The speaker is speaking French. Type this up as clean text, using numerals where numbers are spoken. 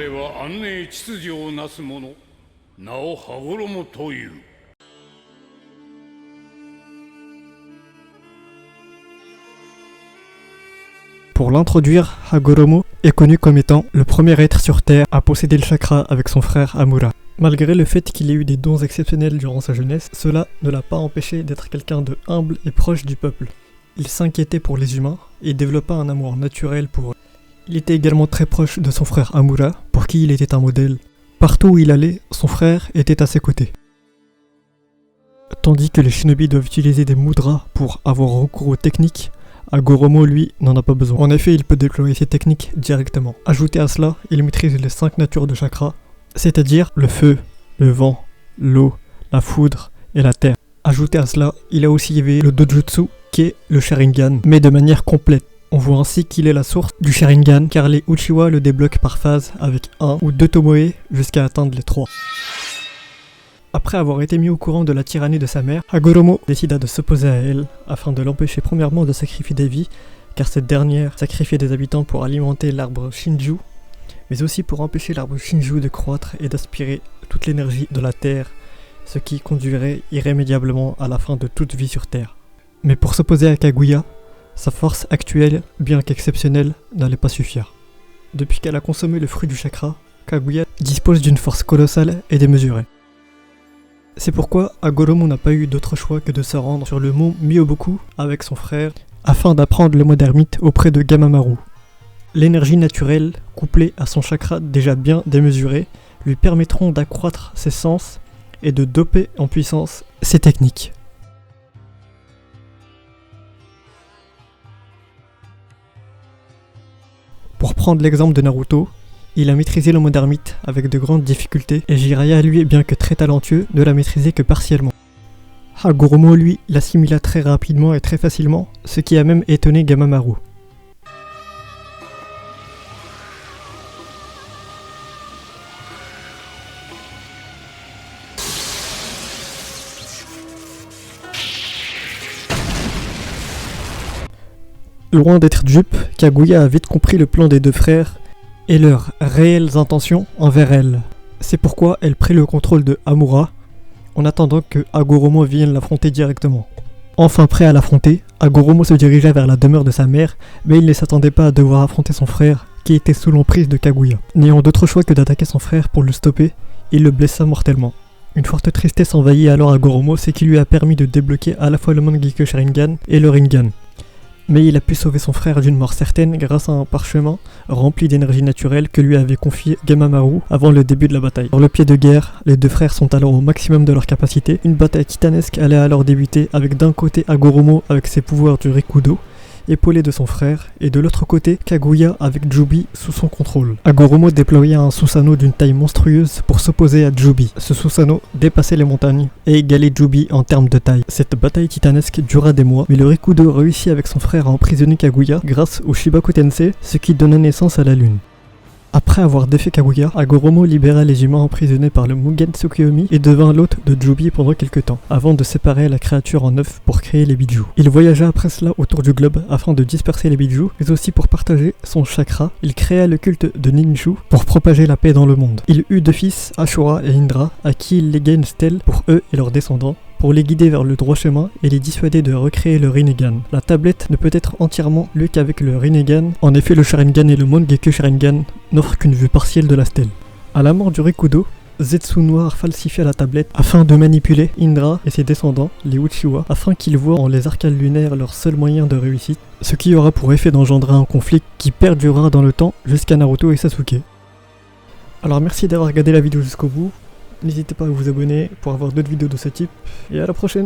彼は安寧秩序をなす者、名を羽衣という。Pour l'introduire, Hagoromo est connu comme étant le premier être sur Terre à posséder le chakra avec son frère Amura. Malgré le fait qu'il ait eu des dons exceptionnels durant sa jeunesse, cela ne l'a pas empêché d'être quelqu'un de humble et proche du peuple. Il s'inquiétait pour les humains et développa un amour naturel pour eux. Il était également très proche de son frère Amura, pour qui il était un modèle. Partout où il allait, son frère était à ses côtés. Tandis que les shinobi doivent utiliser des mudras pour avoir recours aux techniques, Hagoromo, lui, n'en a pas besoin. En effet, il peut déployer ses techniques directement. Ajouté à cela, il maîtrise les 5 natures de chakra, c'est-à-dire le feu, le vent, l'eau, la foudre et la terre. Ajouté à cela, il a aussi éveillé le dojutsu, qui est le Sharingan, mais de manière complète. On voit ainsi qu'il est la source du Sharingan, car les Uchiwa le débloquent par phase avec 1 ou 2 Tomoe jusqu'à atteindre les 3. Après avoir été mis au courant de la tyrannie de sa mère, Hagoromo décida de s'opposer à elle, afin de l'empêcher premièrement de sacrifier des vies, car cette dernière sacrifiait des habitants pour alimenter l'arbre Shinju, mais aussi pour empêcher l'arbre Shinju de croître et d'aspirer toute l'énergie de la Terre, ce qui conduirait irrémédiablement à la fin de toute vie sur Terre. Mais pour s'opposer à Kaguya, sa force actuelle, bien qu'exceptionnelle, n'allait pas suffire. Depuis qu'elle a consommé le fruit du chakra, Kaguya dispose d'une force colossale et démesurée. C'est pourquoi Hagoromo n'a pas eu d'autre choix que de se rendre sur le mont Myoboku avec son frère afin d'apprendre le mode ermite auprès de Gamamaru. L'énergie naturelle, couplée à son chakra déjà bien démesuré, lui permettront d'accroître ses sens et de doper en puissance ses techniques. Pour prendre l'exemple de Naruto, il a maîtrisé le mode ermite avec de grandes difficultés et Jiraiya, lui, bien que très talentueux, ne l'a maîtrisé que partiellement. Hagoromo, lui, l'assimila très rapidement et très facilement, ce qui a même étonné Gamamaru. Loin d'être dupe, Kaguya a vite compris le plan des deux frères et leurs réelles intentions envers elle. C'est pourquoi elle prit le contrôle de Amura, en attendant que Hagoromo vienne l'affronter directement. Enfin prêt à l'affronter, Hagoromo se dirigea vers la demeure de sa mère, mais il ne s'attendait pas à devoir affronter son frère, qui était sous l'emprise de Kaguya. N'ayant d'autre choix que d'attaquer son frère pour le stopper, il le blessa mortellement. Une forte tristesse envahit alors Hagoromo, ce qui lui a permis de débloquer à la fois le Mangekyo Sharingan et le Rinnegan. Mais il a pu sauver son frère d'une mort certaine grâce à un parchemin rempli d'énergie naturelle que lui avait confié Gamamaru avant le début de la bataille. Sur le pied de guerre, les deux frères sont alors au maximum de leur capacité. Une bataille titanesque allait alors débuter avec d'un côté Hagoromo avec ses pouvoirs du Rikudo, épaulé de son frère, et de l'autre côté Kaguya avec Jubi sous son contrôle. Hagoromo déploya un Susanoo d'une taille monstrueuse pour s'opposer à Jubi. Ce Susanoo dépassait les montagnes et égalait Jubi en termes de taille. Cette bataille titanesque dura des mois, mais le Rikudo réussit avec son frère à emprisonner Kaguya grâce au Shibaku Tensei, ce qui donna naissance à la lune. Après avoir défait Kaguya, Hagoromo libéra les humains emprisonnés par le Mugen Tsukuyomi et devint l'hôte de Jubi pendant quelques temps, avant de séparer la créature en 9 pour créer les Biju. Il voyagea après cela autour du globe afin de disperser les Biju, mais aussi pour partager son chakra. Il créa le culte de Ninshu pour propager la paix dans le monde. Il eut deux fils, Ashura et Indra, à qui il légua une stèle pour eux et leurs descendants, pour les guider vers le droit chemin et les dissuader de recréer le Rinnegan. La tablette ne peut être entièrement lue qu'avec le Rinnegan. En effet, le Sharingan et le Mangekyo Sharingan n'offrent qu'une vue partielle de la stèle. À la mort du Rikudo, Zetsu Noir falsifia la tablette afin de manipuler Indra et ses descendants, les Uchiwa, afin qu'ils voient en les arcades lunaires leur seul moyen de réussite, ce qui aura pour effet d'engendrer un conflit qui perdurera dans le temps jusqu'à Naruto et Sasuke. Alors merci d'avoir regardé la vidéo jusqu'au bout. N'hésitez pas à vous abonner pour avoir d'autres vidéos de ce type, et à la prochaine!